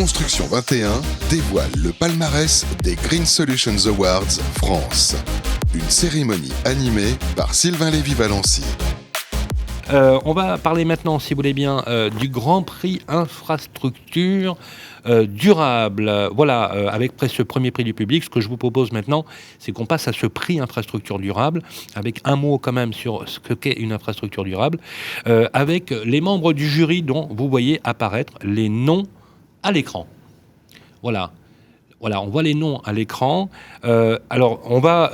Construction 21 dévoile le palmarès des Green Solutions Awards France. Une cérémonie animée par Sylvain Lévy-Valency. On va parler maintenant, si vous voulez bien, du Grand Prix Infrastructure durable. Voilà, avec ce premier prix du public, ce que je vous propose maintenant, c'est qu'on passe à ce prix Infrastructure durable, avec un mot quand même sur ce qu'est une infrastructure durable, avec les membres du jury dont vous voyez apparaître les noms à l'écran. Voilà. Voilà, on voit les noms à l'écran. Alors, on va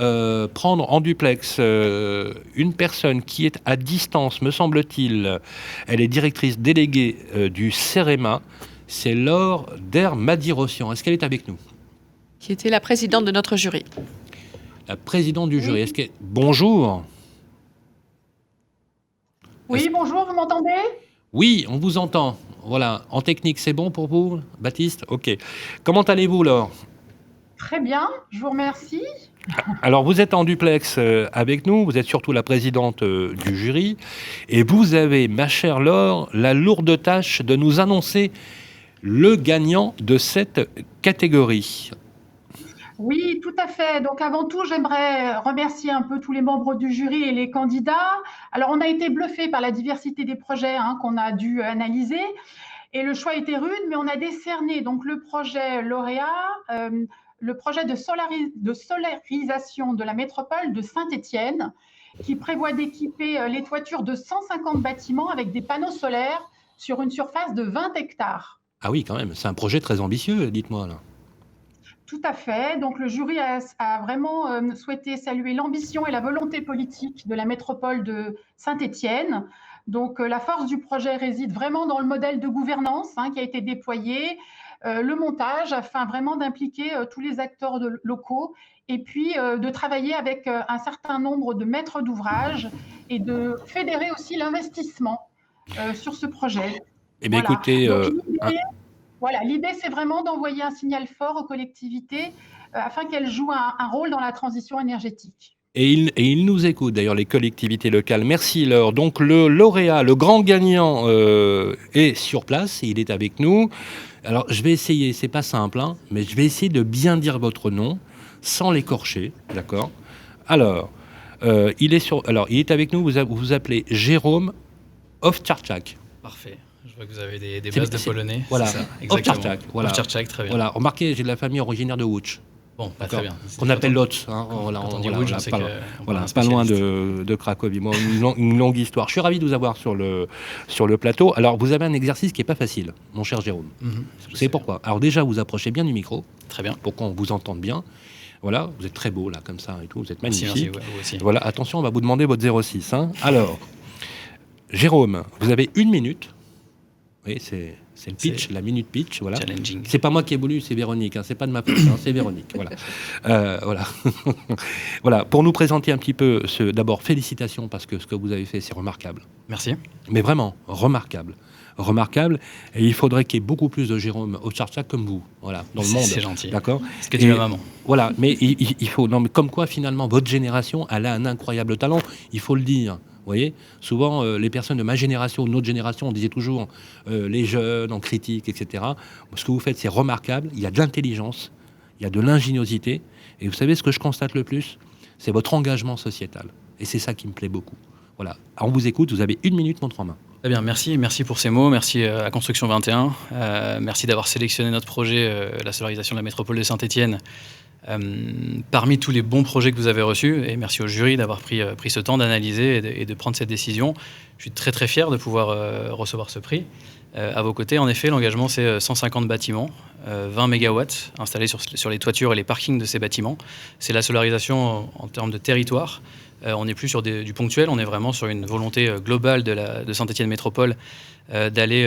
prendre en duplex une personne qui est à distance, me semble-t-il. Elle est directrice déléguée du CEREMA. C'est Laure Der-Madirossian. Est-ce qu'elle est avec nous ? Qui était la présidente de notre jury. La présidente du jury. Est-ce qu'elle... Bonjour. Oui, bonjour, vous m'entendez ? Oui, on vous entend. Voilà, en technique, c'est bon pour vous, Baptiste ? Ok. Comment allez-vous, Laure ? Très bien, je vous remercie. Alors, vous êtes en duplex avec nous, vous êtes surtout la présidente du jury, et vous avez, ma chère Laure, la lourde tâche de nous annoncer le gagnant de cette catégorie. Oui, tout à fait. Donc avant tout, j'aimerais remercier un peu tous les membres du jury et les candidats. Alors, on a été bluffés par la diversité des projets qu'on a dû analyser. Et le choix était rude, mais on a décerné donc le projet lauréat, le projet de solarisation de la métropole de Saint-Étienne, qui prévoit d'équiper les toitures de 150 bâtiments avec des panneaux solaires sur une surface de 20 hectares. Ah oui, quand même, c'est un projet très ambitieux, dites-moi là. Tout à fait. Donc, le jury a vraiment souhaité saluer l'ambition et la volonté politique de la métropole de Saint-Étienne. Donc, la force du projet réside vraiment dans le modèle de gouvernance qui a été déployé, le montage afin vraiment d'impliquer tous les acteurs locaux et puis de travailler avec un certain nombre de maîtres d'ouvrage et de fédérer aussi l'investissement sur ce projet. Eh bien, voilà. Écoutez... Voilà, l'idée, c'est vraiment d'envoyer un signal fort aux collectivités afin qu'elles jouent un rôle dans la transition énergétique. Et ils nous écoutent, d'ailleurs, les collectivités locales. Merci, Laure. Donc, le lauréat, le grand gagnant est sur place, il est avec nous. Alors, je vais essayer, c'est pas simple, mais je vais essayer de bien dire votre nom, sans l'écorcher, d'accord ? Alors, il est avec nous, vous vous appelez Jérôme Owczarczak. Parfait. Je vois que vous avez des bases de polonais. Voilà, c'est ça, exactement. Owczarczak. Voilà. Owczarczak, très bien. Voilà, remarquez, j'ai de la famille originaire de Łódź. Bon, très bien. Qu'on appelle Łódź. Pas loin de Cracovie. Bon, une longue histoire. Je suis ravi de vous avoir sur le plateau. Alors, vous avez un exercice qui n'est pas facile, mon cher Jérôme. Vous savez pourquoi ? Alors déjà, vous approchez bien du micro. Très bien. Pour qu'on vous entende bien. Voilà, vous êtes très beau, là, comme ça, et tout. Vous êtes magnifique. Merci, vous aussi. Voilà, attention, on va vous demander votre 06. Alors, Jérôme, vous avez 1 minute. Oui, c'est le pitch, la minute pitch, voilà. Challenging. C'est pas moi qui ai voulu, c'est Véronique, c'est pas de ma faute, c'est Véronique, voilà. Voilà. Voilà, pour nous présenter un petit peu, d'abord, félicitations, parce que ce que vous avez fait, c'est remarquable. Merci. Mais vraiment, remarquable. Remarquable, et il faudrait qu'il y ait beaucoup plus de Jérôme Owczarczak comme vous, voilà, dans le monde. C'est gentil. D'accord. Ce que dit ma maman. Voilà, mais il faut, non, mais comme quoi, finalement, votre génération, elle a un incroyable talent, il faut le dire. Vous voyez, souvent, les personnes de ma génération ou de notre génération, on disait toujours les jeunes en critique, etc. Ce que vous faites, c'est remarquable. Il y a de l'intelligence, il y a de l'ingéniosité. Et vous savez ce que je constate le plus ? C'est votre engagement sociétal. Et c'est ça qui me plaît beaucoup. Voilà. On vous écoute, vous avez 1 minute, montre en main. Très bien, merci pour ces mots. Merci à Construction 21. Merci d'avoir sélectionné notre projet, la solarisation de la métropole de Saint-Étienne, parmi tous les bons projets que vous avez reçus, et merci au jury d'avoir pris ce temps d'analyser et de prendre cette décision. Je suis très très fier de pouvoir recevoir ce prix. À vos côtés, en effet, l'engagement, c'est 150 bâtiments, 20 mégawatts installés sur les toitures et les parkings de ces bâtiments. C'est la solarisation en termes de territoire. On n'est plus sur du ponctuel, on est vraiment sur une volonté globale de Saint-Étienne Métropole d'aller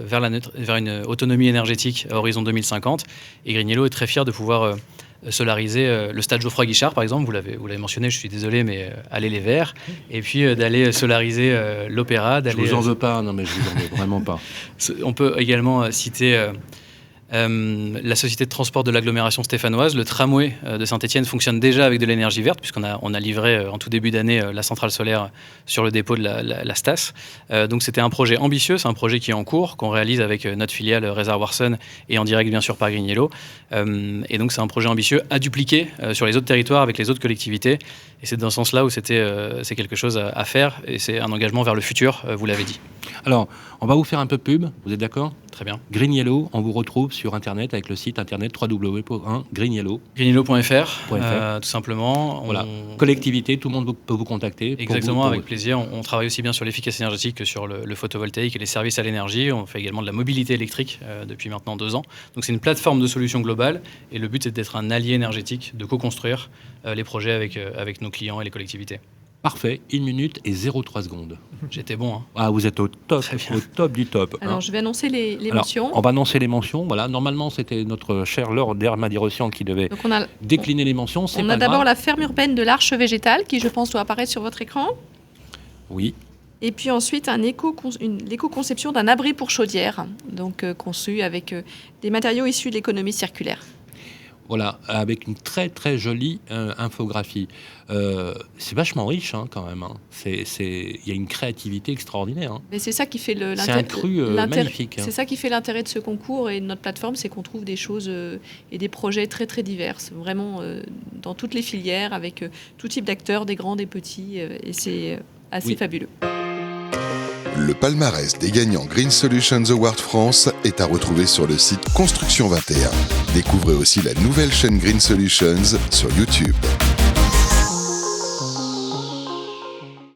vers une autonomie énergétique à horizon 2050. Et GreenYellow est très fier de pouvoir solariser le stade Geoffroy-Guichard, par exemple, vous l'avez mentionné, je suis désolé, mais allez les Verts, et puis d'aller solariser l'Opéra. Je vous en veux pas, non mais je vous en veux vraiment pas. On peut également citer La société de transport de l'agglomération stéphanoise, le tramway de Saint-Étienne, fonctionne déjà avec de l'énergie verte, puisqu'on a livré en tout début d'année la centrale solaire sur le dépôt de la Stas. Donc c'était un projet ambitieux, c'est un projet qui est en cours, qu'on réalise avec notre filiale Réservoir Sun et en direct bien sûr par Green Yellow. Et donc c'est un projet ambitieux à dupliquer sur les autres territoires avec les autres collectivités. Et c'est dans ce sens-là où c'est quelque chose à faire, et c'est un engagement vers le futur, vous l'avez dit. Alors, on va vous faire un peu de pub, vous êtes d'accord ? Très bien. Green Yellow, on vous retrouve sur Internet avec le site internet www.greenyellow. Greenyellow.fr, tout simplement. Voilà. Collectivité, tout le monde peut vous contacter. Exactement, avec plaisir. On travaille aussi bien sur l'efficacité énergétique que sur le photovoltaïque et les services à l'énergie. On fait également de la mobilité électrique depuis maintenant 2 ans. Donc c'est une plateforme de solutions globales, et le but c'est d'être un allié énergétique, de co-construire les projets avec nos clients et les collectivités. Parfait, 1 minute et 0,3 secondes. J'étais bon. Hein. Ah, vous êtes au top du top. Alors, je vais annoncer les mentions. On va annoncer les mentions. Voilà. Normalement, c'était notre cher Laure Dermadi-Rossian qui devait décliner les mentions. On a d'abord la ferme urbaine de l'Arche Végétale, qui, je pense, doit apparaître sur votre écran. Oui. Et puis ensuite, l'éco-conception d'un abri pour chaudière, donc conçu avec des matériaux issus de l'économie circulaire. Voilà, avec une très très jolie infographie. C'est vachement riche quand même. Hein. Il y a une créativité extraordinaire. Hein. Mais c'est ça qui fait c'est un cru magnifique. C'est ça qui fait l'intérêt de ce concours et de notre plateforme, c'est qu'on trouve des choses et des projets très très divers, vraiment dans toutes les filières, avec tout type d'acteurs, des grands, des petits, et c'est assez fabuleux. Le palmarès des gagnants Green Solutions Award France est à retrouver sur le site Construction 21. Découvrez aussi la nouvelle chaîne Green Solutions sur YouTube.